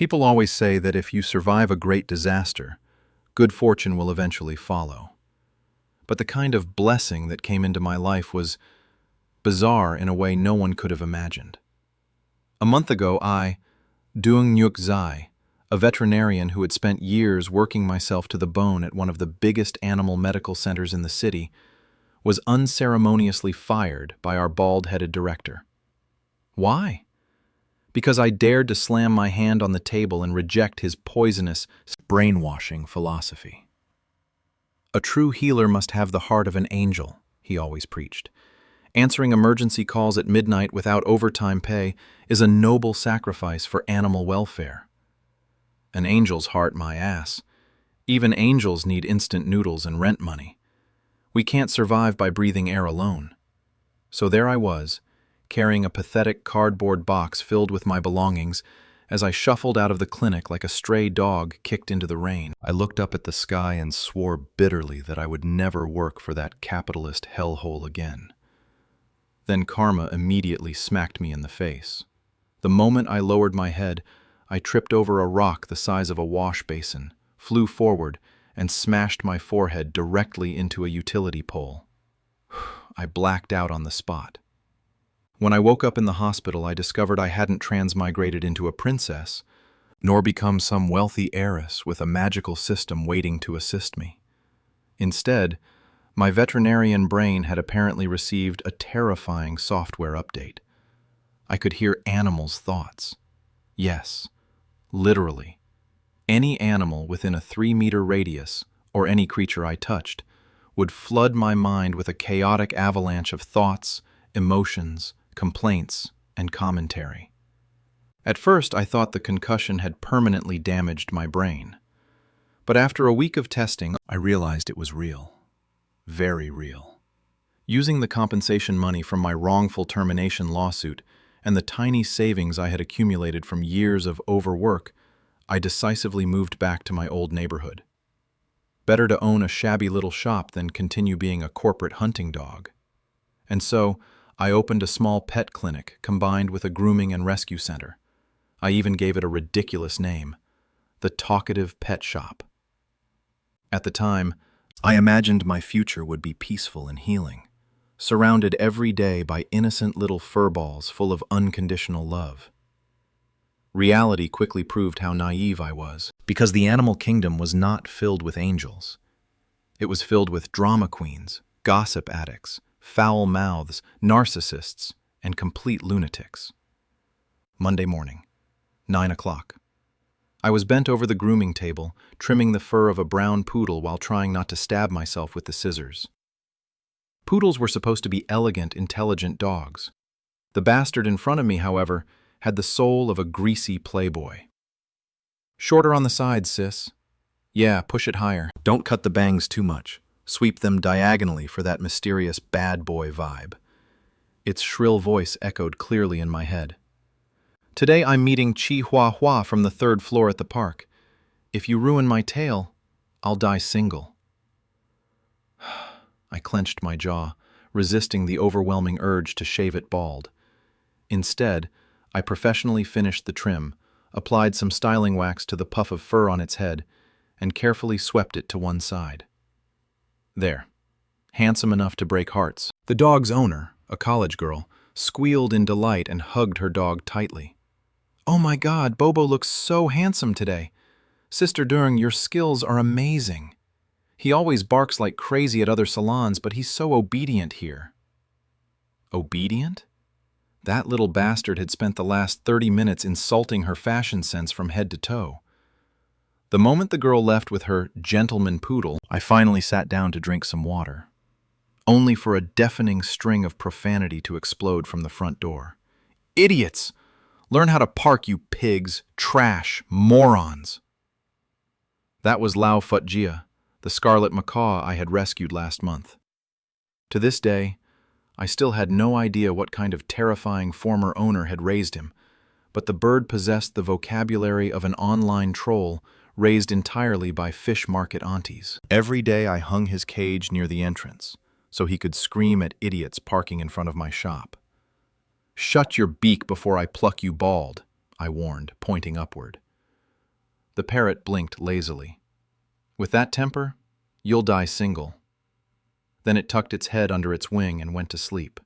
People always say that if you survive a great disaster, good fortune will eventually follow. But the kind of blessing that came into my life was bizarre in a way no one could have imagined. A month ago, Doing Nyuk Zai, a veterinarian who had spent years working myself to the bone at one of the biggest animal medical centers in the city, was unceremoniously fired by our bald-headed director. Why? Because I dared to slam my hand on the table and reject his poisonous, brainwashing philosophy. A true healer must have the heart of an angel, he always preached. Answering emergency calls at midnight without overtime pay is a noble sacrifice for animal welfare. An angel's heart, my ass. Even angels need instant noodles and rent money. We can't survive by breathing air alone. So there I was, carrying a pathetic cardboard box filled with my belongings as I shuffled out of the clinic like a stray dog kicked into the rain. I looked up at the sky and swore bitterly that I would never work for that capitalist hellhole again. Then karma immediately smacked me in the face. The moment I lowered my head, I tripped over a rock the size of a wash basin, flew forward, and smashed my forehead directly into a utility pole. I blacked out on the spot. When I woke up in the hospital, I discovered I hadn't transmigrated into a princess, nor become some wealthy heiress with a magical system waiting to assist me. Instead, my veterinarian brain had apparently received a terrifying software update. I could hear animals' thoughts. Yes, literally. Any animal within a 3-meter radius, or any creature I touched, would flood my mind with a chaotic avalanche of thoughts, emotions, complaints, and commentary. At first, I thought the concussion had permanently damaged my brain. But after a week of testing, I realized it was real. Very real. Using the compensation money from my wrongful termination lawsuit and the tiny savings I had accumulated from years of overwork, I decisively moved back to my old neighborhood. Better to own a shabby little shop than continue being a corporate hunting dog. And so, I opened a small pet clinic combined with a grooming and rescue center. I even gave it a ridiculous name, the Talkative Pet Shop. At the time, I imagined my future would be peaceful and healing, surrounded every day by innocent little furballs full of unconditional love. Reality quickly proved how naive I was, because the animal kingdom was not filled with angels. It was filled with drama queens, gossip addicts, foul mouths, narcissists, and complete lunatics. Monday morning, 9 o'clock. I was bent over the grooming table, trimming the fur of a brown poodle while trying not to stab myself with the scissors. Poodles were supposed to be elegant, intelligent dogs. The bastard in front of me, however, had the soul of a greasy playboy. Shorter on the sides, sis. Yeah, push it higher. Don't cut the bangs too much. Sweep them diagonally for that mysterious bad boy vibe. Its shrill voice echoed clearly in my head. Today I'm meeting Chi Hua Hua from the 3rd floor at the park. If you ruin my tail, I'll die single. I clenched my jaw, resisting the overwhelming urge to shave it bald. Instead, I professionally finished the trim, applied some styling wax to the puff of fur on its head, and carefully swept it to one side. There, handsome enough to break hearts. The dog's owner, a college girl, squealed in delight and hugged her dog tightly. "Oh my God, Bobo looks so handsome today. Sister Durng, your skills are amazing. He always barks like crazy at other salons, but he's so obedient here." Obedient? That little bastard had spent the last 30 minutes insulting her fashion sense from head to toe. The moment the girl left with her gentleman poodle, I finally sat down to drink some water, only for a deafening string of profanity to explode from the front door. "Idiots! Learn how to park, you pigs, trash, morons!" That was Lao Phut Jia, the scarlet macaw I had rescued last month. To this day, I still had no idea what kind of terrifying former owner had raised him, but the bird possessed the vocabulary of an online troll raised entirely by fish market aunties. Every day I hung his cage near the entrance, so he could scream at idiots parking in front of my shop. "Shut your beak before I pluck you bald," I warned, pointing upward. The parrot blinked lazily. With that temper, you'll die single. Then it tucked its head under its wing and went to sleep.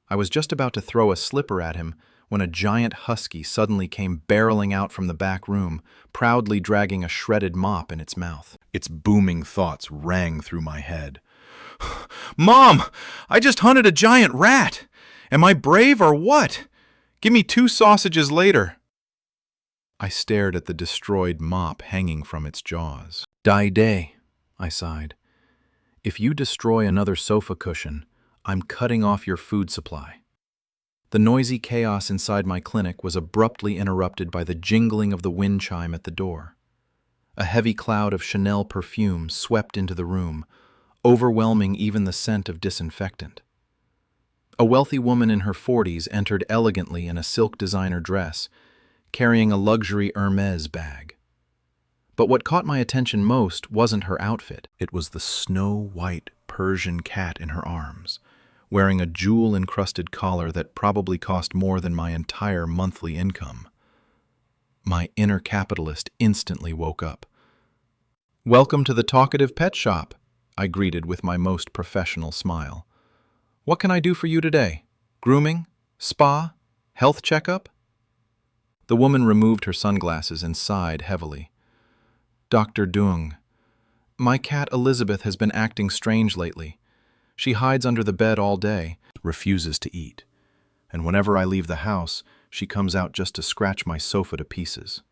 I was just about to throw a slipper at him when a giant husky suddenly came barreling out from the back room, proudly dragging a shredded mop in its mouth. Its booming thoughts rang through my head. "Mom, I just hunted a giant rat! Am I brave or what? Give me 2 sausages later." I stared at the destroyed mop hanging from its jaws. "Die day," I sighed. "If you destroy another sofa cushion, I'm cutting off your food supply." The noisy chaos inside my clinic was abruptly interrupted by the jingling of the wind chime at the door. A heavy cloud of Chanel perfume swept into the room, overwhelming even the scent of disinfectant. A wealthy woman in her 40s entered elegantly in a silk designer dress, carrying a luxury Hermes bag. But what caught my attention most wasn't her outfit. It was the snow-white Persian cat in her arms, wearing a jewel-encrusted collar that probably cost more than my entire monthly income. My inner capitalist instantly woke up. "Welcome to the talkative pet shop," I greeted with my most professional smile. "What can I do for you today? Grooming? Spa? Health checkup?" The woman removed her sunglasses and sighed heavily. "Dr. Dung, my cat Elizabeth has been acting strange lately. She hides under the bed all day, refuses to eat, and whenever I leave the house, she comes out just to scratch my sofa to pieces."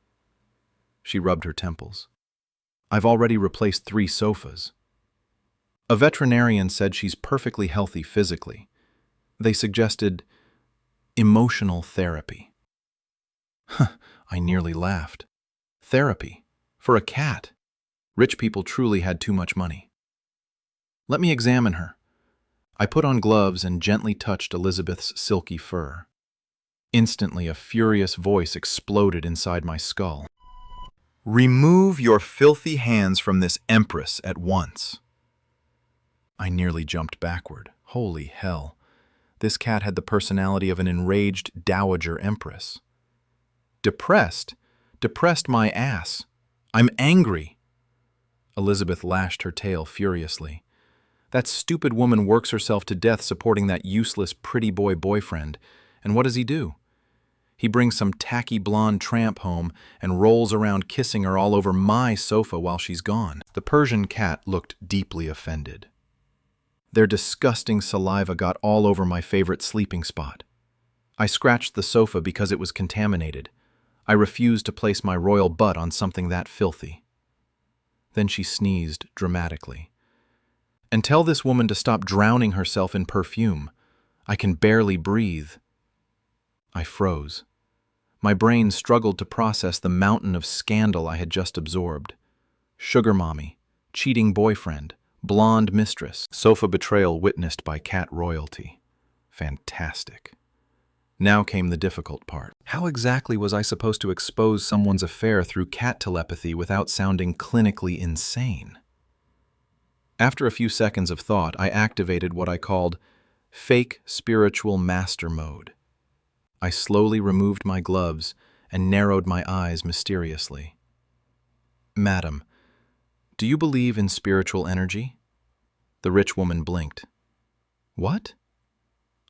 She rubbed her temples. "I've already replaced 3 sofas. A veterinarian said she's perfectly healthy physically. They suggested emotional therapy." I nearly laughed. Therapy? For a cat? Rich people truly had too much money. "Let me examine her." I put on gloves and gently touched Elizabeth's silky fur. Instantly, a furious voice exploded inside my skull. "Remove your filthy hands from this empress at once." I nearly jumped backward. Holy hell. This cat had the personality of an enraged dowager empress. "Depressed? Depressed my ass. I'm angry." Elizabeth lashed her tail furiously. "That stupid woman works herself to death supporting that useless pretty boy boyfriend. And what does he do? He brings some tacky blonde tramp home and rolls around kissing her all over my sofa while she's gone." The Persian cat looked deeply offended. Their disgusting saliva got all over my favorite sleeping spot. I scratched the sofa because it was contaminated. I refused to place my royal butt on something that filthy. Then she sneezed dramatically. "And tell this woman to stop drowning herself in perfume. I can barely breathe." I froze. My brain struggled to process the mountain of scandal I had just absorbed. Sugar mommy, cheating boyfriend, blonde mistress, sofa betrayal witnessed by cat royalty. Fantastic. Now came the difficult part. How exactly was I supposed to expose someone's affair through cat telepathy without sounding clinically insane? After a few seconds of thought, I activated what I called fake spiritual master mode. I slowly removed my gloves and narrowed my eyes mysteriously. "Madam, do you believe in spiritual energy?" The rich woman blinked. "What?"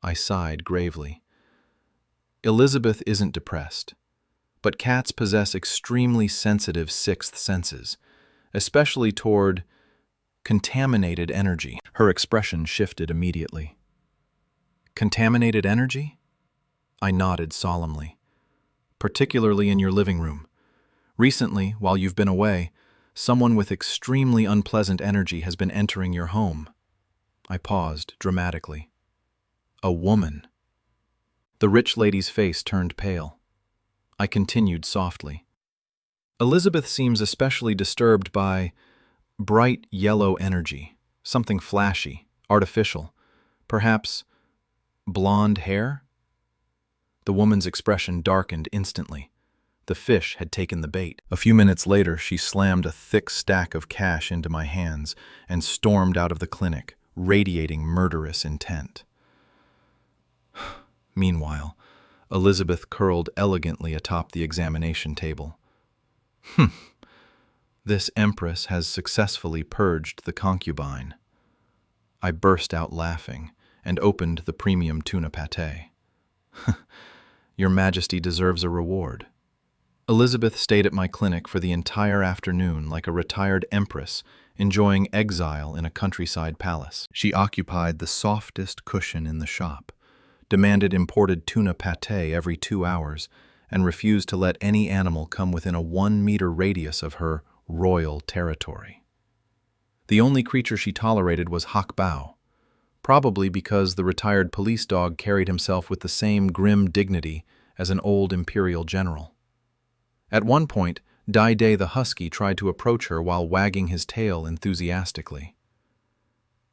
I sighed gravely. "Elizabeth isn't depressed, but cats possess extremely sensitive sixth senses, especially toward contaminated energy." Her expression shifted immediately. "Contaminated energy?" I nodded solemnly. "Particularly in your living room. Recently, while you've been away, someone with extremely unpleasant energy has been entering your home." I paused dramatically. "A woman." The rich lady's face turned pale. I continued softly. "Elizabeth seems especially disturbed by bright yellow energy, something flashy, artificial, perhaps blonde hair?" The woman's expression darkened instantly. The fish had taken the bait. A few minutes later, she slammed a thick stack of cash into my hands and stormed out of the clinic, radiating murderous intent. Meanwhile, Elizabeth curled elegantly atop the examination table. This empress has successfully purged the concubine. I burst out laughing and opened the premium tuna pate. Your Majesty deserves a reward. Elizabeth stayed at my clinic for the entire afternoon like a retired empress enjoying exile in a countryside palace. She occupied the softest cushion in the shop, demanded imported tuna pate every 2 hours, and refused to let any animal come within a 1-meter radius of her royal territory. The only creature she tolerated was Hak Bao, probably because the retired police dog carried himself with the same grim dignity as an old imperial general. At one point, Dai Day the husky tried to approach her while wagging his tail enthusiastically.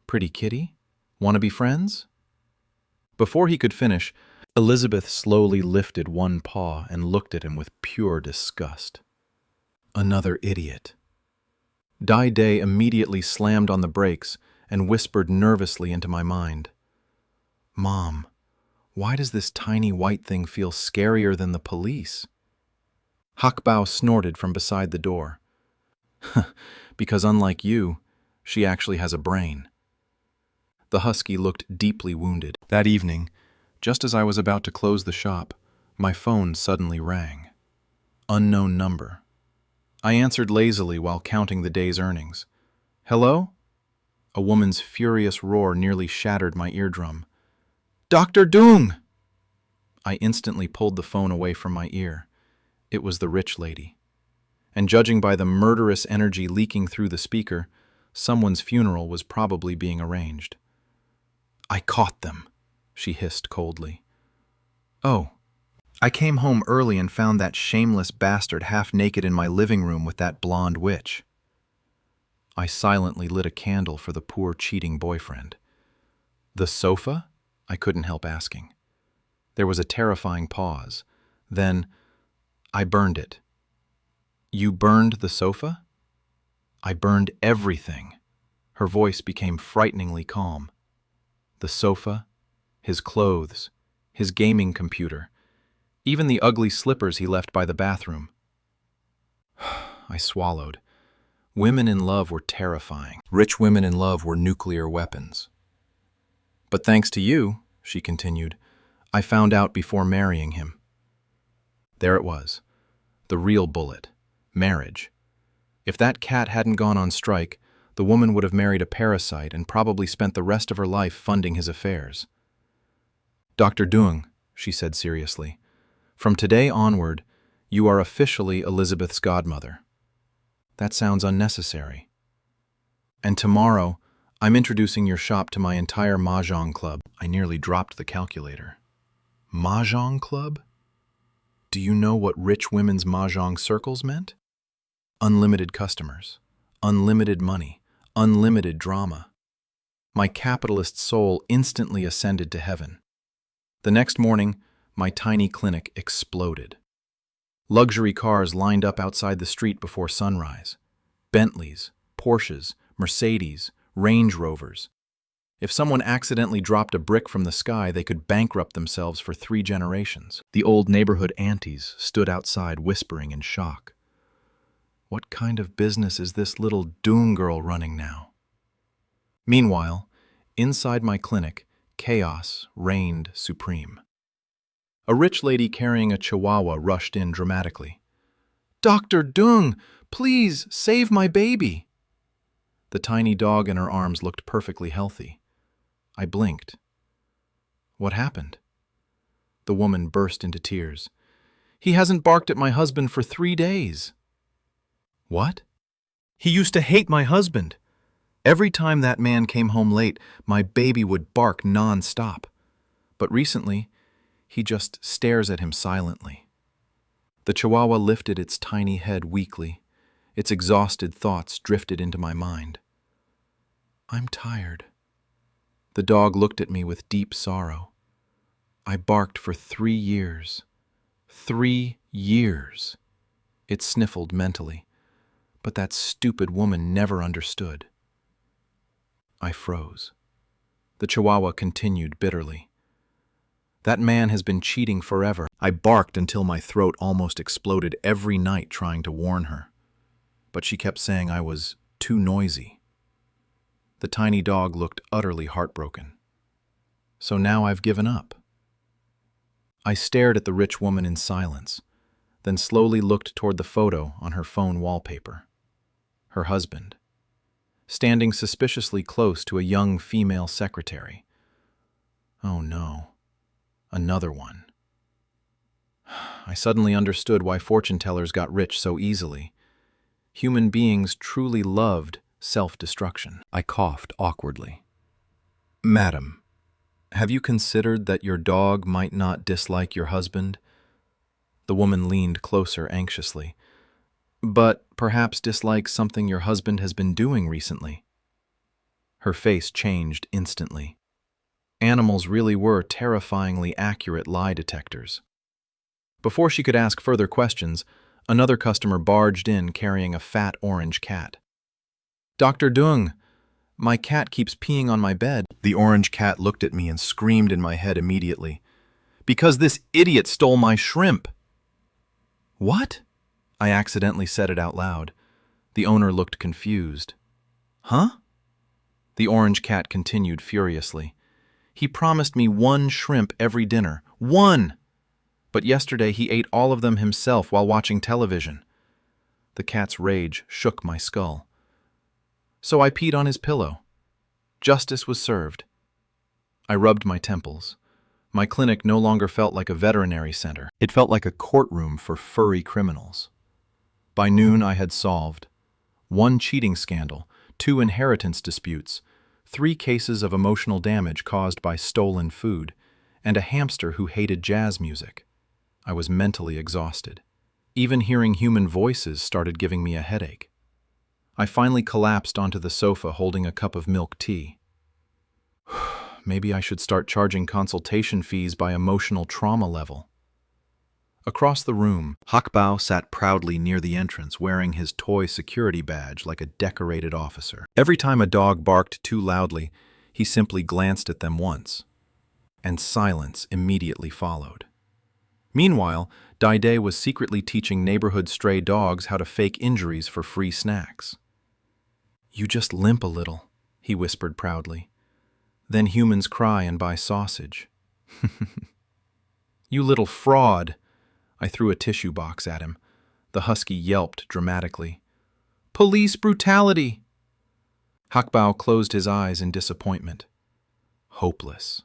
"Pretty kitty? Want to be friends?" Before he could finish, Elizabeth slowly lifted one paw and looked at him with pure disgust. Another idiot. Dai Day immediately slammed on the brakes and whispered nervously into my mind. "Mom, why does this tiny white thing feel scarier than the police?" Hak Bao snorted from beside the door. "Because unlike you, she actually has a brain." The husky looked deeply wounded. That evening, just as I was about to close the shop, my phone suddenly rang. Unknown number. I answered lazily while counting the day's earnings. "Hello?" A woman's furious roar nearly shattered my eardrum. "Dr. Dung!" I instantly pulled the phone away from my ear. It was the rich lady. And judging by the murderous energy leaking through the speaker, someone's funeral was probably being arranged. "I caught them," she hissed coldly. "Oh, I came home early and found that shameless bastard half naked in my living room with that blonde witch." I silently lit a candle for the poor cheating boyfriend. "The sofa?" I couldn't help asking. There was a terrifying pause. Then, "I burned it." "You burned the sofa?" "I burned everything." Her voice became frighteningly calm. The sofa, his clothes, his gaming computer, even the ugly slippers he left by the bathroom. I swallowed. Women in love were terrifying. Rich women in love were nuclear weapons. "But thanks to you," she continued, "I found out before marrying him." There it was. The real bullet. Marriage. If that cat hadn't gone on strike, the woman would have married a parasite and probably spent the rest of her life funding his affairs. "Dr. Dung," she said seriously, "from today onward, you are officially Elizabeth's godmother." That sounds unnecessary. "And tomorrow, I'm introducing your shop to my entire mahjong club." I nearly dropped the calculator. Mahjong club? Do you know what rich women's mahjong circles meant? Unlimited customers, unlimited money, unlimited drama. My capitalist soul instantly ascended to heaven. The next morning, my tiny clinic exploded. Luxury cars lined up outside the street before sunrise. Bentleys, Porsches, Mercedes, Range Rovers. If someone accidentally dropped a brick from the sky, they could bankrupt themselves for 3 generations. The old neighborhood aunties stood outside whispering in shock. What kind of business is this little Doom girl running now? Meanwhile, inside my clinic, chaos reigned supreme. A rich lady carrying a chihuahua rushed in dramatically. "Dr. Dung, please save my baby." The tiny dog in her arms looked perfectly healthy. I blinked. What happened? The woman burst into tears. "He hasn't barked at my husband for 3 days." "What?" "He used to hate my husband. Every time that man came home late, my baby would bark non-stop. But recently, he just stares at him silently." The chihuahua lifted its tiny head weakly. Its exhausted thoughts drifted into my mind. "I'm tired." The dog looked at me with deep sorrow. "I barked for 3 years. 3 years." It sniffled mentally. But that stupid woman never understood. I froze. The chihuahua continued bitterly. "That man has been cheating forever." I barked until my throat almost exploded every night trying to warn her. but she kept saying I was too noisy. The tiny dog looked utterly heartbroken. So now I've given up. I stared at the rich woman in silence, then slowly looked toward the photo on her phone wallpaper. Her husband, standing suspiciously close to a young female secretary. Oh no, another one. I suddenly understood why fortune tellers got rich so easily. Human beings truly loved self-destruction. I coughed awkwardly. Madam, have you considered that your dog might not dislike your husband? The woman leaned closer anxiously. But perhaps dislike something your husband has been doing recently. Her face changed instantly. Animals really were terrifyingly accurate lie detectors. Before she could ask further questions, another customer barged in carrying a fat orange cat. Dr. Dung, my cat keeps peeing on my bed. The orange cat looked at me and screamed in my head immediately. Because this idiot stole my shrimp. What? I accidentally said it out loud. The owner looked confused. Huh? The orange cat continued furiously. He promised me 1 shrimp every dinner. 1! But yesterday he ate all of them himself while watching television. The cat's rage shook my skull. So I peed on his pillow. Justice was served. I rubbed my temples. My clinic no longer felt like a veterinary center. It felt like a courtroom for furry criminals. By noon I had solved 1 cheating scandal, 2 inheritance disputes, 3 cases of emotional damage caused by stolen food, and a hamster who hated jazz music. I was mentally exhausted. Even hearing human voices started giving me a headache. I finally collapsed onto the sofa holding a cup of milk tea. Maybe I should start charging consultation fees by emotional trauma level. Across the room, Hakbao sat proudly near the entrance wearing his toy security badge like a decorated officer. Every time a dog barked too loudly, he simply glanced at them once, and silence immediately followed. Meanwhile, Daide was secretly teaching neighborhood stray dogs how to fake injuries for free snacks. You just limp a little, he whispered proudly. Then humans cry and buy sausage. You little fraud! I threw a tissue box at him. The husky yelped dramatically. Police brutality! Hakbao closed his eyes in disappointment. Hopeless.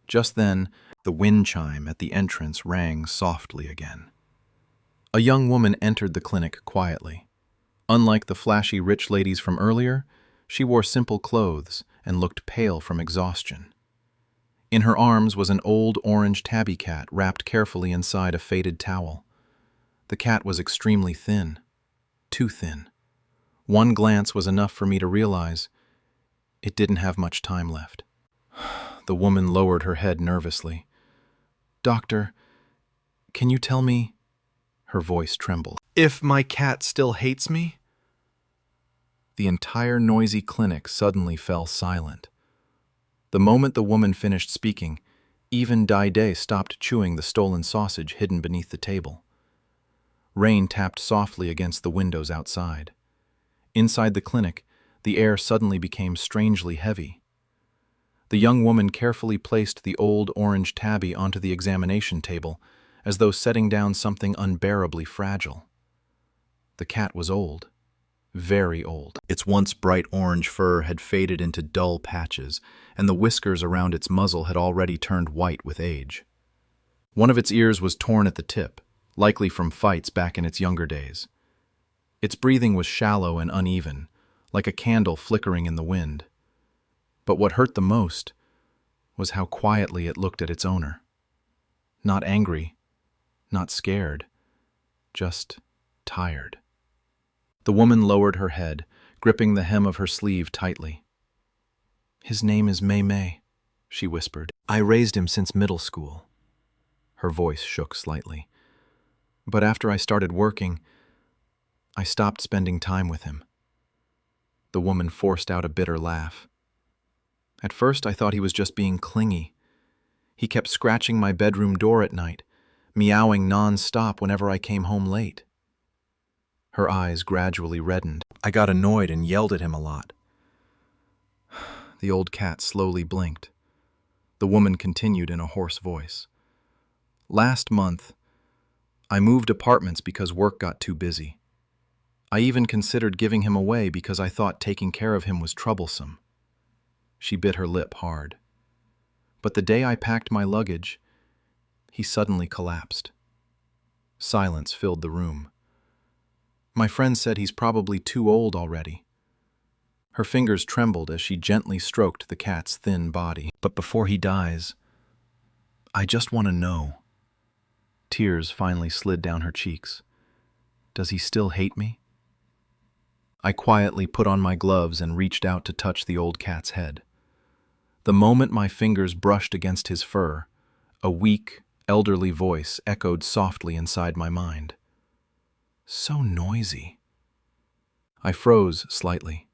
Just then, the wind chime at the entrance rang softly again. A young woman entered the clinic quietly. Unlike the flashy rich ladies from earlier, she wore simple clothes and looked pale from exhaustion. In her arms was an old orange tabby cat wrapped carefully inside a faded towel. The cat was extremely thin. Too thin. One glance was enough for me to realize it didn't have much time left. The woman lowered her head nervously. Doctor, can you tell me? Her voice trembled. If my cat still hates me? The entire noisy clinic suddenly fell silent. The moment the woman finished speaking, even Daide stopped chewing the stolen sausage hidden beneath the table. Rain tapped softly against the windows outside. Inside the clinic, the air suddenly became strangely heavy. The young woman carefully placed the old orange tabby onto the examination table, as though setting down something unbearably fragile. The cat was old. Very old. Its once bright orange fur had faded into dull patches, and the whiskers around its muzzle had already turned white with age. One of its ears was torn at the tip, likely from fights back in its younger days. Its breathing was shallow and uneven, like a candle flickering in the wind. But what hurt the most was how quietly it looked at its owner. Not angry, not scared, just tired. The woman lowered her head, gripping the hem of her sleeve tightly. His name is Mei Mei, she whispered. I raised him since middle school. Her voice shook slightly. But after I started working, I stopped spending time with him. The woman forced out a bitter laugh. At first I thought he was just being clingy. He kept scratching my bedroom door at night, meowing non-stop whenever I came home late. Her eyes gradually reddened. I got annoyed and yelled at him a lot. The old cat slowly blinked. The woman continued in a hoarse voice. Last month, I moved apartments because work got too busy. I even considered giving him away because I thought taking care of him was troublesome. She bit her lip hard. But the day I packed my luggage, he suddenly collapsed. Silence filled the room. My friend said he's probably too old already. Her fingers trembled as she gently stroked the cat's thin body. But before he dies, I just want to know. Tears finally slid down her cheeks. Does he still hate me? I quietly put on my gloves and reached out to touch the old cat's head. The moment my fingers brushed against his fur, a weak, elderly voice echoed softly inside my mind. So noisy. I froze slightly.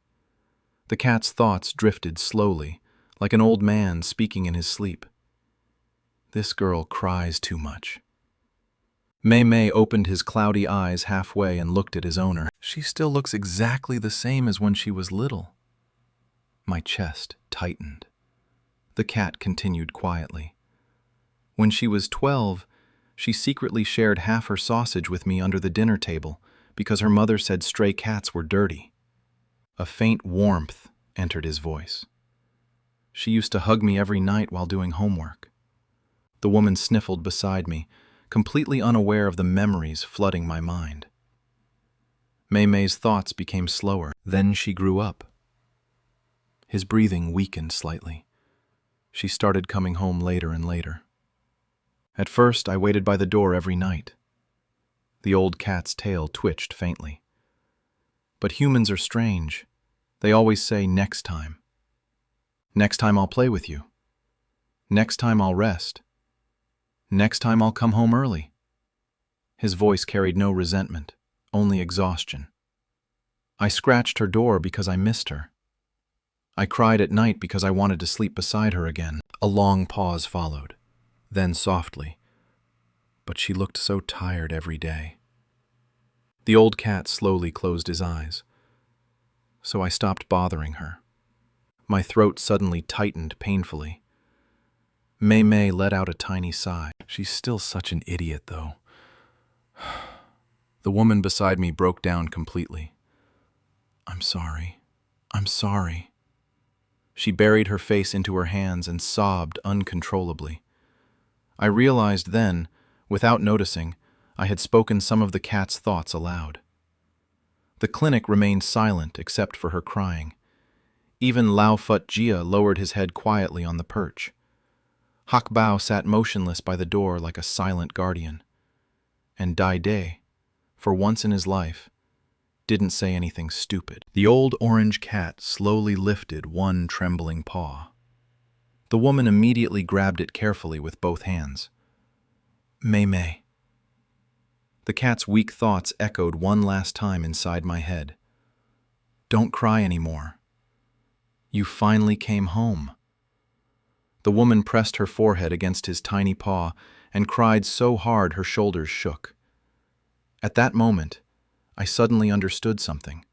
The cat's thoughts drifted slowly, like an old man speaking in his sleep. This girl cries too much. Mei opened his cloudy eyes halfway and looked at his owner. She still looks exactly the same as when she was little. My chest tightened. The cat continued quietly. When she was 12, she secretly shared half her sausage with me under the dinner table because her mother said stray cats were dirty. A faint warmth entered his voice. She used to hug me every night while doing homework. The woman sniffled beside me, completely unaware of the memories flooding my mind. Mei's thoughts became slower. Then she grew up. His breathing weakened slightly. She started coming home later and later. At first, I waited by the door every night. The old cat's tail twitched faintly. But humans are strange. They always say, next time. Next time I'll play with you. Next time I'll rest. Next time I'll come home early. His voice carried no resentment, only exhaustion. I scratched her door because I missed her. I cried at night because I wanted to sleep beside her again. A long pause followed, then softly. But she looked so tired every day. The old cat slowly closed his eyes, so I stopped bothering her. My throat suddenly tightened painfully. Mei let out a tiny sigh. She's still such an idiot, though. The woman beside me broke down completely. I'm sorry. I'm sorry. She buried her face into her hands and sobbed uncontrollably. I realized then, without noticing, I had spoken some of the cat's thoughts aloud. The clinic remained silent except for her crying. Even Lao Fut Jia lowered his head quietly on the perch. Hak Bao sat motionless by the door like a silent guardian. And Dai De, for once in his life, didn't say anything stupid. The old orange cat slowly lifted one trembling paw. The woman immediately grabbed it carefully with both hands. Mei. The cat's weak thoughts echoed one last time inside my head. Don't cry anymore. You finally came home. The woman pressed her forehead against his tiny paw and cried so hard her shoulders shook. At that moment, I suddenly understood something.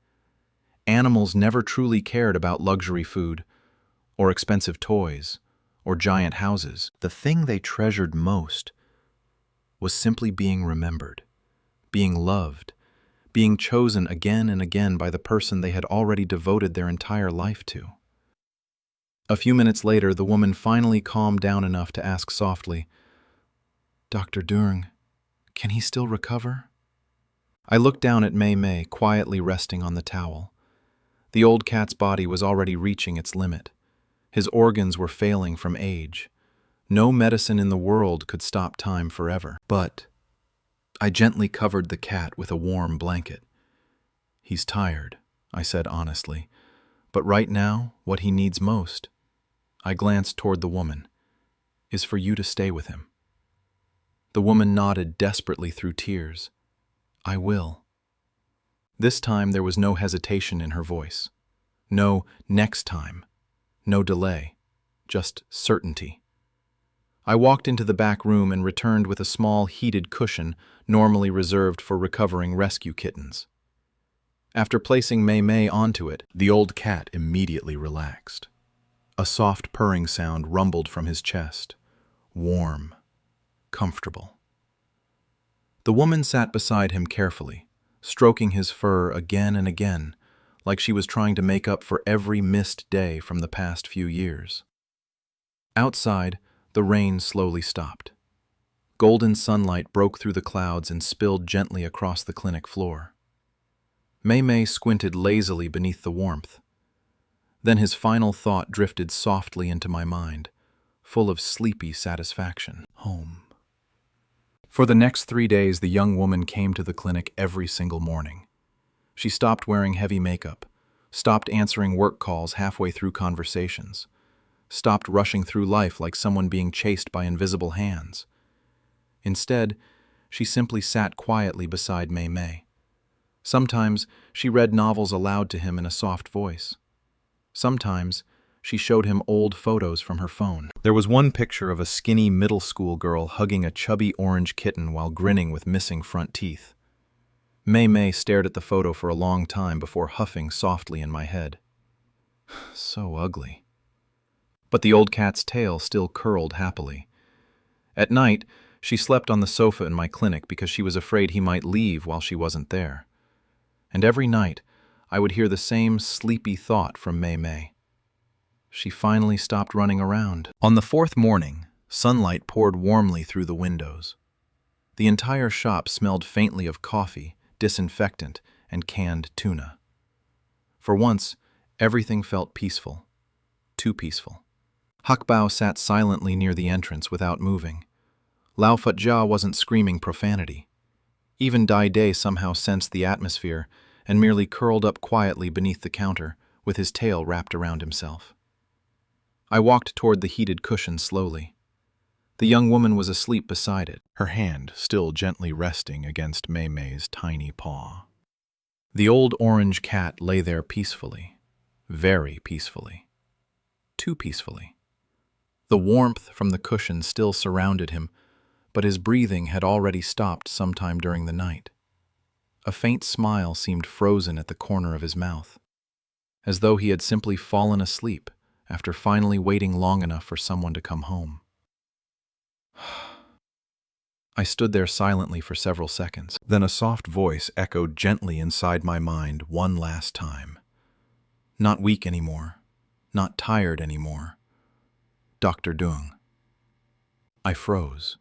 Animals never truly cared about luxury food, or expensive toys, or giant houses. The thing they treasured most was simply being remembered, being loved, being chosen again and again by the person they had already devoted their entire life to. A few minutes later, the woman finally calmed down enough to ask softly, Dr. Durng, can he still recover? I looked down at Mei, quietly resting on the towel. The old cat's body was already reaching its limit. His organs were failing from age. No medicine in the world could stop time forever. But I gently covered the cat with a warm blanket. He's tired, I said honestly, but right now, what he needs most, I glanced toward the woman, is for you to stay with him. The woman nodded desperately through tears. I will. This time there was no hesitation in her voice. No next time. No delay. Just certainty. I walked into the back room and returned with a small heated cushion normally reserved for recovering rescue kittens. After placing Mei Mei onto it, the old cat immediately relaxed. A soft purring sound rumbled from his chest. Warm, comfortable. The woman sat beside him carefully, stroking his fur again and again, like she was trying to make up for every missed day from the past few years. Outside, the rain slowly stopped. Golden sunlight broke through the clouds and spilled gently across the clinic floor. Mei Mei squinted lazily beneath the warmth. Then his final thought drifted softly into my mind, full of sleepy satisfaction. Home. For the next 3 days, the young woman came to the clinic every single morning. She stopped wearing heavy makeup, stopped answering work calls halfway through conversations, stopped rushing through life like someone being chased by invisible hands. Instead, she simply sat quietly beside Mei Mei. Sometimes she read novels aloud to him in a soft voice. Sometimes she showed him old photos from her phone. There was one picture of a skinny middle school girl hugging a chubby orange kitten while grinning with missing front teeth. Mei Mei stared at the photo for a long time before huffing softly in my head. So ugly. But the old cat's tail still curled happily. At night, she slept on the sofa in my clinic because she was afraid he might leave while she wasn't there. And every night, I would hear the same sleepy thought from Mei Mei. She finally stopped running around. On the 4th morning, sunlight poured warmly through the windows. The entire shop smelled faintly of coffee, disinfectant, and canned tuna. For once, everything felt peaceful. Too peaceful. Hakbao sat silently near the entrance without moving. Lao Fatjia wasn't screaming profanity. Even Dai Day somehow sensed the atmosphere and merely curled up quietly beneath the counter with his tail wrapped around himself. I walked toward the heated cushion slowly. The young woman was asleep beside it, her hand still gently resting against Mei Mei's tiny paw. The old orange cat lay there peacefully, very peacefully, too peacefully. The warmth from the cushion still surrounded him, but his breathing had already stopped sometime during the night. A faint smile seemed frozen at the corner of his mouth, as though he had simply fallen asleep after finally waiting long enough for someone to come home. I stood there silently for several seconds. Then a soft voice echoed gently inside my mind one last time. Not weak anymore, not tired anymore. Dr. Dung. I froze.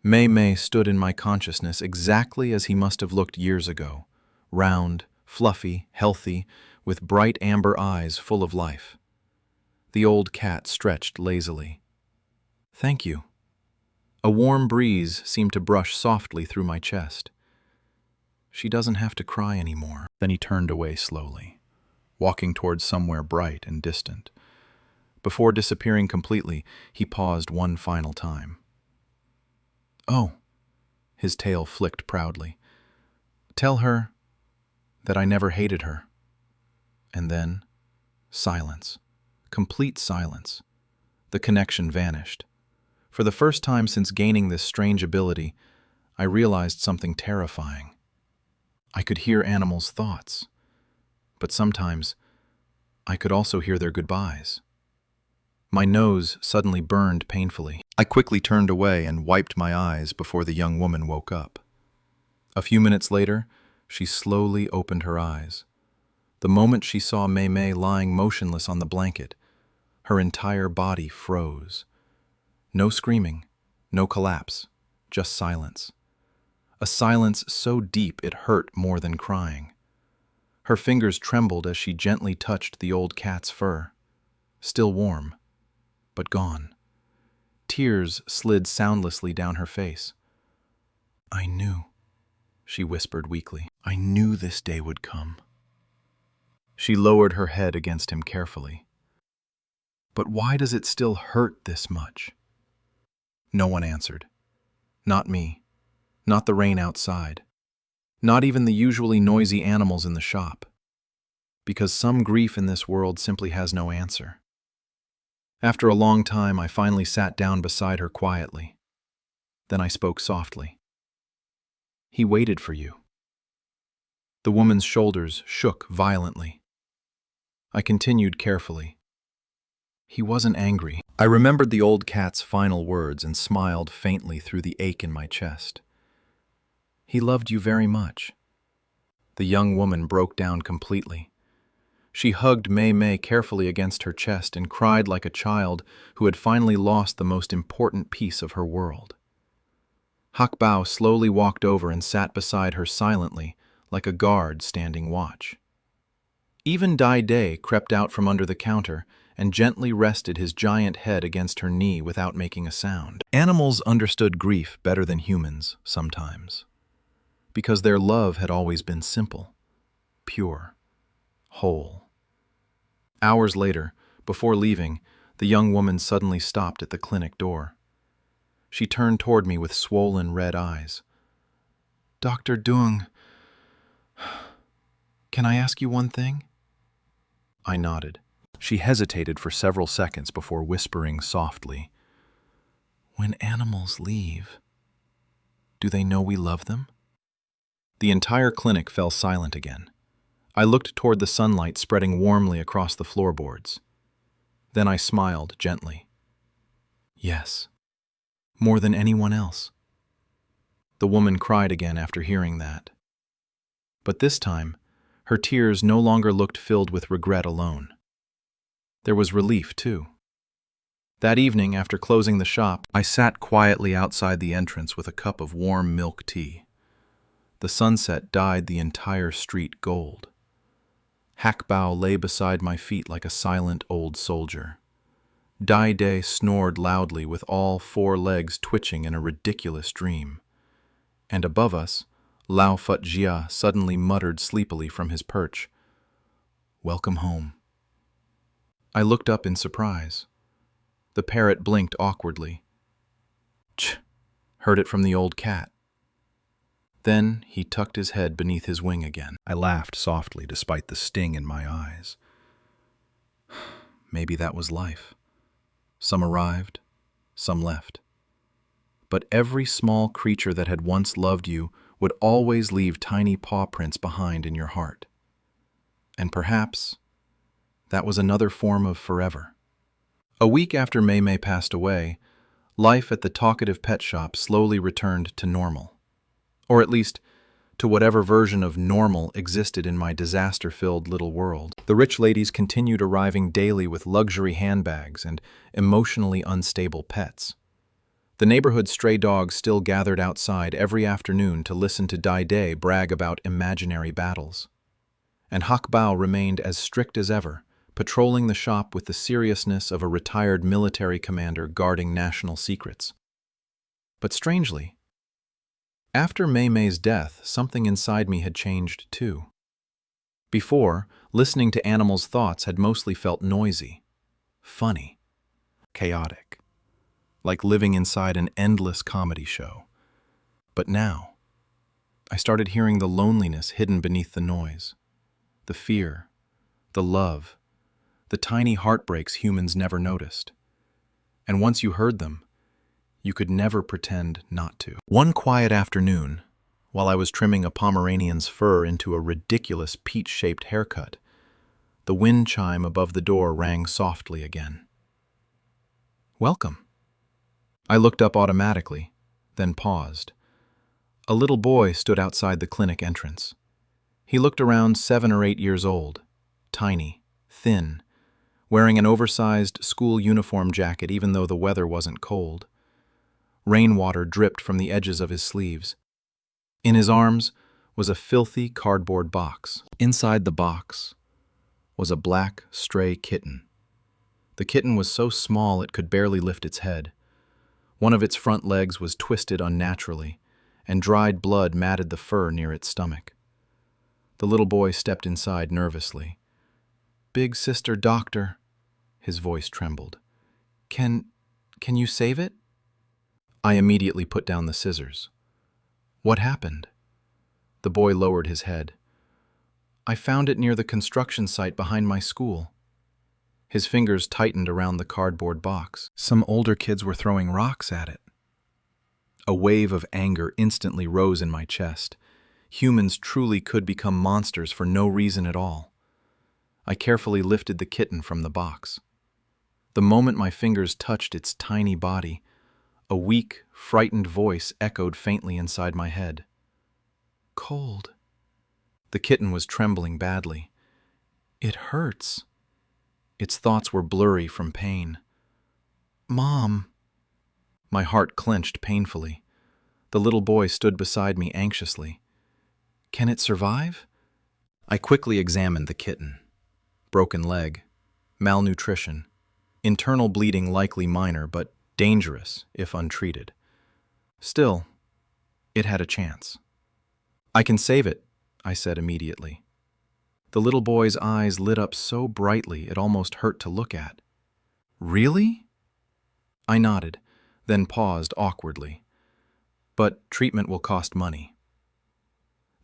Mei Mei stood in my consciousness exactly as he must have looked years ago, round, fluffy, healthy, with bright amber eyes full of life. The old cat stretched lazily. Thank you. A warm breeze seemed to brush softly through my chest. She doesn't have to cry anymore. Then he turned away slowly, walking towards somewhere bright and distant. Before disappearing completely, he paused one final time. Oh, his tail flicked proudly. Tell her that I never hated her. And then, silence. Complete silence. The connection vanished. For the first time since gaining this strange ability, I realized something terrifying. I could hear animals' thoughts, but sometimes I could also hear their goodbyes. My nose suddenly burned painfully. I quickly turned away and wiped my eyes before the young woman woke up. A few minutes later, she slowly opened her eyes. The moment she saw Mei Mei lying motionless on the blanket, her entire body froze. No screaming, no collapse, just silence. A silence so deep it hurt more than crying. Her fingers trembled as she gently touched the old cat's fur. Still warm, but gone. Tears slid soundlessly down her face. I knew, she whispered weakly. I knew this day would come. She lowered her head against him carefully. But why does it still hurt this much? No one answered. Not me. Not the rain outside. Not even the usually noisy animals in the shop. Because some grief in this world simply has no answer. After a long time, I finally sat down beside her quietly. Then I spoke softly. He waited for you. The woman's shoulders shook violently. I continued carefully. He wasn't angry. I remembered the old cat's final words and smiled faintly through the ache in my chest. He loved you very much. The young woman broke down completely. She hugged Mei Mei carefully against her chest and cried like a child who had finally lost the most important piece of her world. Hak Bao slowly walked over and sat beside her silently, like a guard standing watch. Even Dai Day crept out from under the counter and gently rested his giant head against her knee without making a sound. Animals understood grief better than humans sometimes, because their love had always been simple, pure, whole. Hours later, before leaving, the young woman suddenly stopped at the clinic door. She turned toward me with swollen red eyes. "Dr. Dung, can I ask you one thing?" I nodded. She hesitated for several seconds before whispering softly, "When animals leave, do they know we love them?" The entire clinic fell silent again. I looked toward the sunlight spreading warmly across the floorboards. Then I smiled gently. "Yes, more than anyone else." The woman cried again after hearing that. But this time, her tears no longer looked filled with regret alone. There was relief, too. That evening, after closing the shop, I sat quietly outside the entrance with a cup of warm milk tea. The sunset dyed the entire street gold. Hak Bao lay beside my feet like a silent old soldier. Dai Day snored loudly with all 4 legs twitching in a ridiculous dream. And above us, Lao Fut Jia suddenly muttered sleepily from his perch, "Welcome home." I looked up in surprise. The parrot blinked awkwardly. "Ch!" heard it from the old cat. Then he tucked his head beneath his wing again. I laughed softly despite the sting in my eyes. Maybe that was life. Some arrived, some left. But every small creature that had once loved you would always leave tiny paw prints behind in your heart. And perhaps that was another form of forever. A week after Mei Mei passed away, life at the talkative pet shop slowly returned to normal. Or at least, to whatever version of normal existed in my disaster-filled little world. The rich ladies continued arriving daily with luxury handbags and emotionally unstable pets. The neighborhood stray dogs still gathered outside every afternoon to listen to Dai Day brag about imaginary battles. And Hak Bao remained as strict as ever, patrolling the shop with the seriousness of a retired military commander guarding national secrets. But strangely, after Mei Mei's death, something inside me had changed too. Before, listening to animals' thoughts had mostly felt noisy, funny, chaotic, like living inside an endless comedy show. But now, I started hearing the loneliness hidden beneath the noise, the fear, the love, the tiny heartbreaks humans never noticed. And once you heard them, you could never pretend not to. One quiet afternoon, while I was trimming a Pomeranian's fur into a ridiculous peach-shaped haircut, the wind chime above the door rang softly again. "Welcome." I looked up automatically, then paused. A little boy stood outside the clinic entrance. He looked around 7 or 8 years old, tiny, thin, wearing an oversized school uniform jacket even though the weather wasn't cold. Rainwater dripped from the edges of his sleeves. In his arms was a filthy cardboard box. Inside the box was a black, stray kitten. The kitten was so small it could barely lift its head. One of its front legs was twisted unnaturally, and dried blood matted the fur near its stomach. The little boy stepped inside nervously. "Big sister doctor," his voice trembled. Can you save it?" I immediately put down the scissors. "What happened?" The boy lowered his head. "I found it near the construction site behind my school." His fingers tightened around the cardboard box. "Some older kids were throwing rocks at it." A wave of anger instantly rose in my chest. Humans truly could become monsters for no reason at all. I carefully lifted the kitten from the box. The moment my fingers touched its tiny body, a weak, frightened voice echoed faintly inside my head. Cold. The kitten was trembling badly. It hurts. Its thoughts were blurry from pain. Mom. My heart clenched painfully. The little boy stood beside me anxiously. Can it survive? I quickly examined the kitten. Broken leg, malnutrition, internal bleeding likely minor, but dangerous if untreated. Still, it had a chance. I can save it, I said immediately. The little boy's eyes lit up so brightly it almost hurt to look at. Really? I nodded, then paused awkwardly. But treatment will cost money.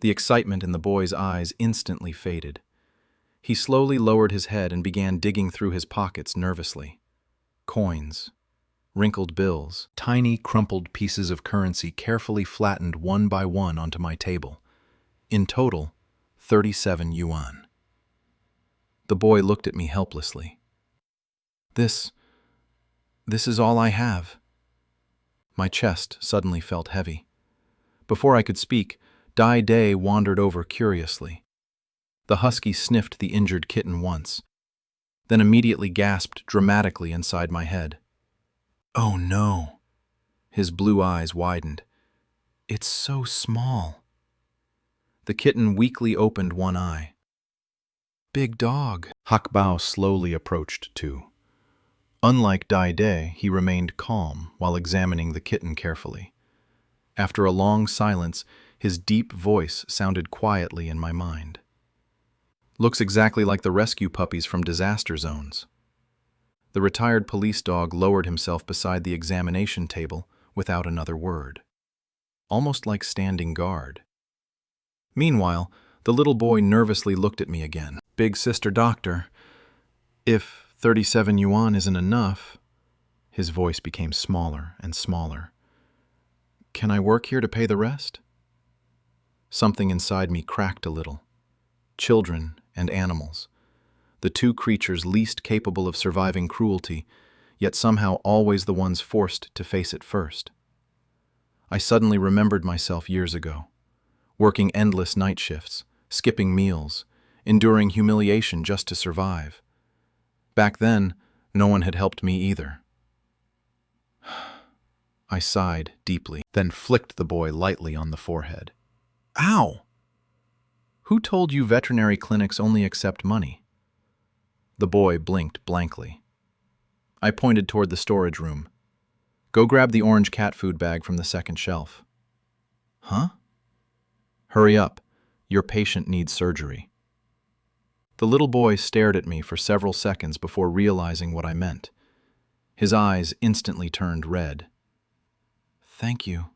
The excitement in the boy's eyes instantly faded. He slowly lowered his head and began digging through his pockets nervously. Coins, wrinkled bills, tiny crumpled pieces of currency carefully flattened one by one onto my table. In total, 37 yuan. The boy looked at me helplessly. This is all I have. My chest suddenly felt heavy. Before I could speak, Dai Day wandered over curiously. The husky sniffed the injured kitten once, then immediately gasped dramatically inside my head. Oh no! His blue eyes widened. It's so small. The kitten weakly opened one eye. Big dog. Hakbao slowly approached too. Unlike Dai Day, he remained calm while examining the kitten carefully. After a long silence, his deep voice sounded quietly in my mind. Looks exactly like the rescue puppies from disaster zones. The retired police dog lowered himself beside the examination table without another word, almost like standing guard. Meanwhile, the little boy nervously looked at me again. Big sister doctor, if 37 yuan isn't enough, his voice became smaller and smaller. Can I work here to pay the rest? Something inside me cracked a little. Children and animals, the two creatures least capable of surviving cruelty, yet somehow always the ones forced to face it first. I suddenly remembered myself years ago, working endless night shifts, skipping meals, enduring humiliation just to survive. Back then, no one had helped me either. I sighed deeply, then flicked the boy lightly on the forehead. Ow! Who told you veterinary clinics only accept money? The boy blinked blankly. I pointed toward the storage room. Go grab the orange cat food bag from the second shelf. Huh? Hurry up. Your patient needs surgery. The little boy stared at me for several seconds before realizing what I meant. His eyes instantly turned red. Thank you.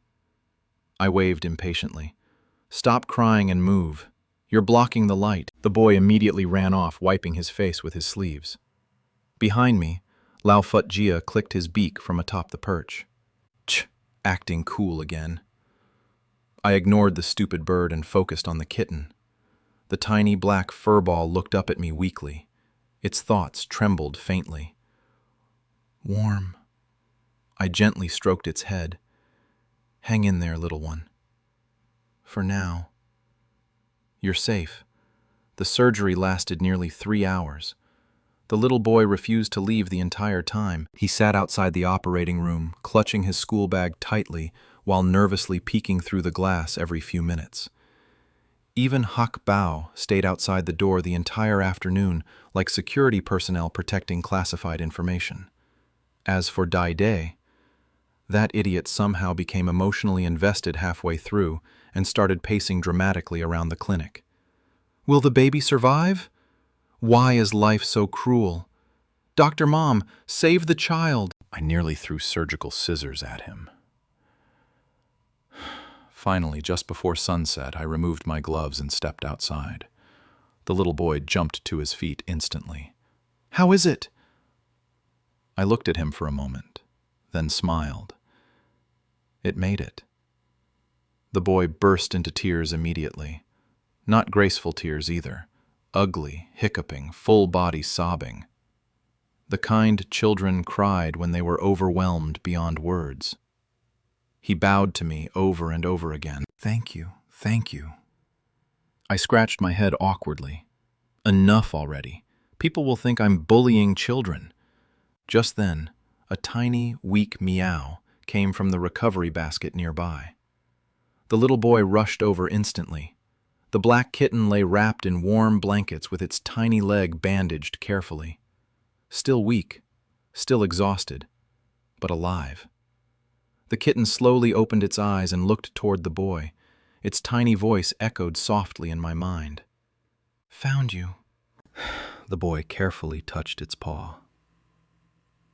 I waved impatiently. Stop crying and move. You're blocking the light. The boy immediately ran off, wiping his face with his sleeves. Behind me, Lao Fut Jia clicked his beak from atop the perch. Ch, acting cool again. I ignored the stupid bird and focused on the kitten. The tiny black furball looked up at me weakly. Its thoughts trembled faintly. Warm. I gently stroked its head. Hang in there, little one. For now. You're safe. The surgery lasted nearly 3 hours. The little boy refused to leave the entire time. He sat outside the operating room, clutching his school bag tightly while nervously peeking through the glass every few minutes. Even Hak Bao stayed outside the door the entire afternoon, like security personnel protecting classified information. As for Dai Day, that idiot somehow became emotionally invested halfway through and started pacing dramatically around the clinic. Will the baby survive? Why is life so cruel? Dr. Mom, save the child! I nearly threw surgical scissors at him. Finally, just before sunset, I removed my gloves and stepped outside. The little boy jumped to his feet instantly. How is it? I looked at him for a moment, then smiled. It made it. The boy burst into tears immediately. Not graceful tears either. Ugly, hiccuping, full-body sobbing. The kind children cried when they were overwhelmed beyond words. He bowed to me over and over again. "Thank you, thank you." I scratched my head awkwardly. Enough already. People will think I'm bullying children. Just then, a tiny, weak meow came from the recovery basket nearby. The little boy rushed over instantly. The black kitten lay wrapped in warm blankets with its tiny leg bandaged carefully. Still weak, still exhausted, but alive. The kitten slowly opened its eyes and looked toward the boy. Its tiny voice echoed softly in my mind. "Found you." The boy carefully touched its paw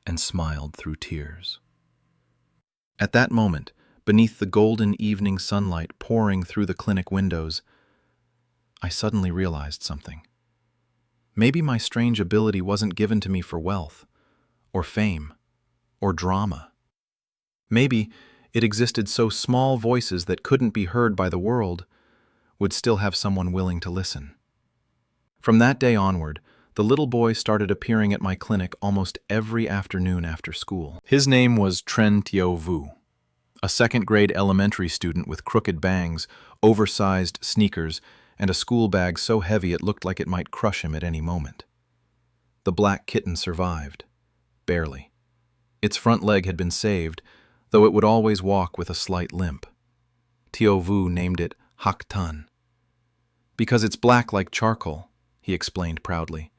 and smiled through tears. At that moment, beneath the golden evening sunlight pouring through the clinic windows, I suddenly realized something. Maybe my strange ability wasn't given to me for wealth, or fame, or drama. Maybe it existed so small voices that couldn't be heard by the world would still have someone willing to listen. From that day onward, the little boy started appearing at my clinic almost every afternoon after school. His name was Tren Tio Vu, a second-grade elementary student with crooked bangs, oversized sneakers, and a school bag so heavy it looked like it might crush him at any moment. The black kitten survived, barely. Its front leg had been saved, though it would always walk with a slight limp. Tio Vu named it Hak Tan. "Because it's black like charcoal," he explained proudly.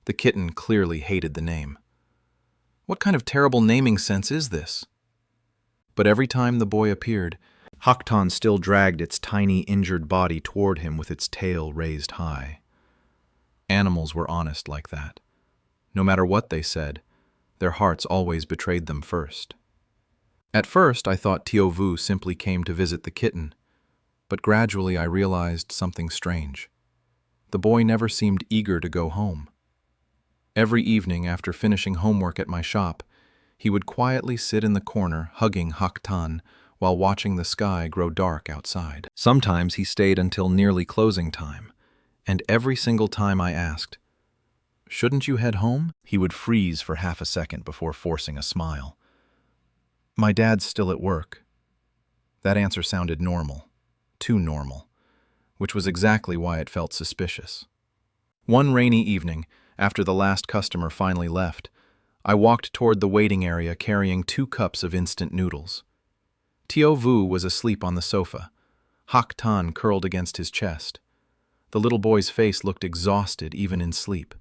The kitten clearly hated the name. What kind of terrible naming sense is this? But every time the boy appeared, Hak Tan still dragged its tiny, injured body toward him with its tail raised high. Animals were honest like that. No matter what they said, their hearts always betrayed them first. At first, I thought Tio Vu simply came to visit the kitten, but gradually I realized something strange. The boy never seemed eager to go home. Every evening after finishing homework at my shop, he would quietly sit in the corner hugging Hak Tan while watching the sky grow dark outside. Sometimes he stayed until nearly closing time, and every single time I asked, "Shouldn't you head home?" he would freeze for half a second before forcing a smile. "My dad's still at work." That answer sounded normal, too normal, which was exactly why it felt suspicious. One rainy evening, after the last customer finally left, I walked toward the waiting area carrying 2 cups of instant noodles. Tio Vu was asleep on the sofa, Hak Tan curled against his chest. The little boy's face looked exhausted even in sleep.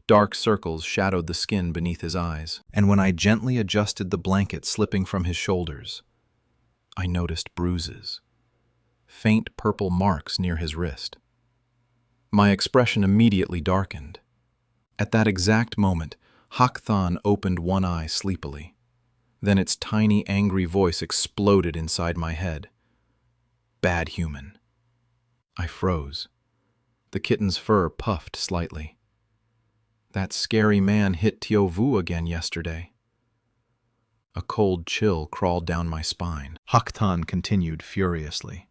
Dark circles shadowed the skin beneath his eyes, and when I gently adjusted the blanket slipping from his shoulders, I noticed bruises, faint purple marks near his wrist. My expression immediately darkened. At that exact moment, Hak Tan opened one eye sleepily. Then its tiny, angry voice exploded inside my head. "Bad human." I froze. The kitten's fur puffed slightly. That scary man hit Tio Vu again yesterday. A cold chill crawled down my spine. Hak Tan continued furiously.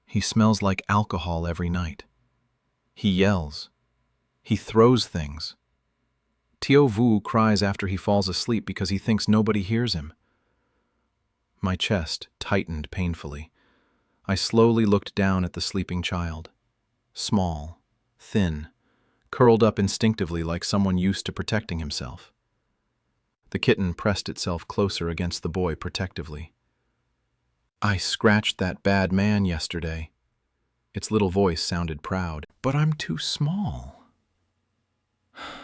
"He smells like alcohol every night. He yells. He throws things. Tio Vu cries after he falls asleep because he thinks nobody hears him." My chest tightened painfully. I slowly looked down at the sleeping child. Small, thin, curled up instinctively like someone used to protecting himself. The kitten pressed itself closer against the boy protectively. "I scratched that bad man yesterday." Its little voice sounded proud. "But I'm too small."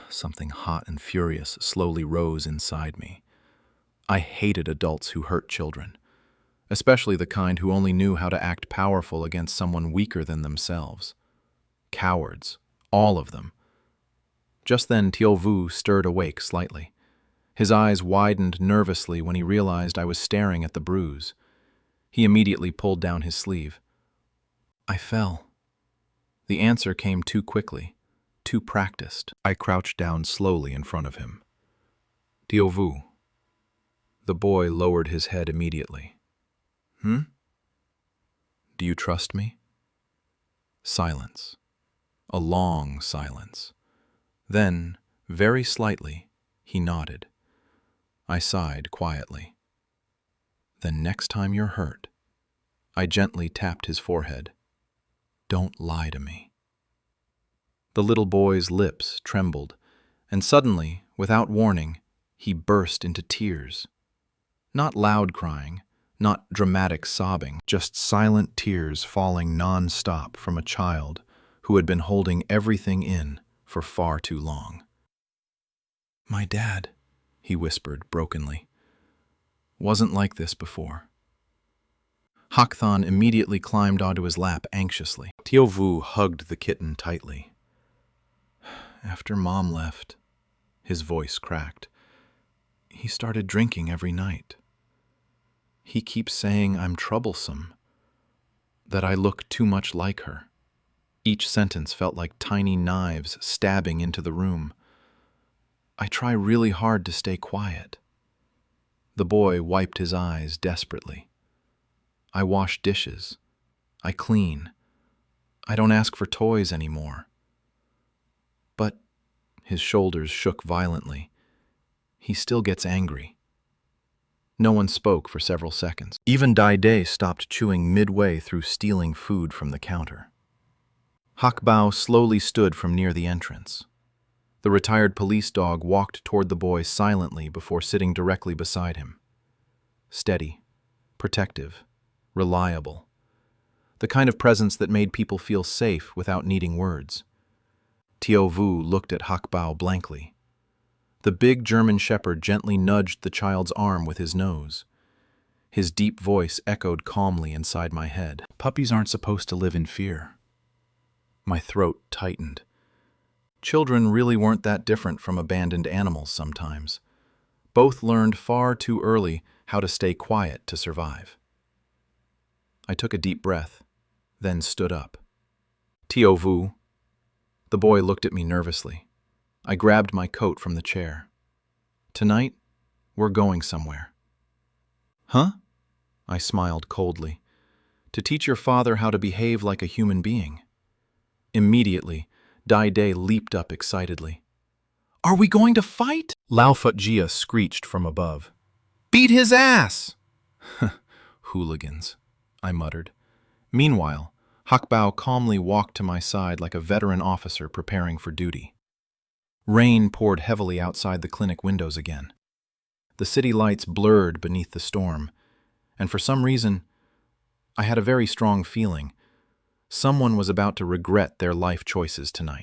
Something hot and furious slowly rose inside me. I hated adults who hurt children, especially the kind who only knew how to act powerful against someone weaker than themselves. Cowards, all of them. Just then Tio Vu stirred awake slightly. His eyes widened nervously when he realized I was staring at the bruise. He immediately pulled down his sleeve. "I fell." The answer came too quickly. Too practiced. I crouched down slowly in front of him. "Tio Vu." The boy lowered his head immediately. "Hmm?" Do you trust me? Silence. A long silence. Then, very slightly, he nodded. I sighed quietly. Then next time you're hurt, I gently tapped his forehead. Don't lie to me. The little boy's lips trembled, and suddenly, without warning, he burst into tears. Not loud crying, not dramatic sobbing, just silent tears falling non-stop from a child who had been holding everything in for far too long. My dad, he whispered brokenly, wasn't like this before. Hakthon immediately climbed onto his lap anxiously. Tiovu hugged the kitten tightly. After Mom left, his voice cracked, he started drinking every night. He keeps saying I'm troublesome, that I look too much like her. Each sentence felt like tiny knives stabbing into the room. I try really hard to stay quiet. The boy wiped his eyes desperately. I wash dishes. I clean. I don't ask for toys anymore. But his shoulders shook violently. He still gets angry. No one spoke for several seconds. Even Dai stopped chewing midway through stealing food from the counter. Hakbao slowly stood from near the entrance. The retired police dog walked toward the boy silently before sitting directly beside him. Steady, protective, reliable. The kind of presence that made people feel safe without needing words. Tiovu looked at Hakbao blankly. The big German shepherd gently nudged the child's arm with his nose. His deep voice echoed calmly inside my head. Puppies aren't supposed to live in fear. My throat tightened. Children really weren't that different from abandoned animals sometimes. Both learned far too early how to stay quiet to survive. I took a deep breath, then stood up. Tiovu. The boy looked at me nervously. I grabbed my coat from the chair. Tonight, we're going somewhere. Huh? I smiled coldly. To teach your father how to behave like a human being. Immediately, Dai leaped up excitedly. Are we going to fight? Laofut Jia screeched from above. Beat his ass! Hooligans, I muttered. Meanwhile, Hakbao calmly walked to my side like a veteran officer preparing for duty. Rain poured heavily outside the clinic windows again. The city lights blurred beneath the storm, and for some reason, I had a very strong feeling. Someone was about to regret their life choices tonight.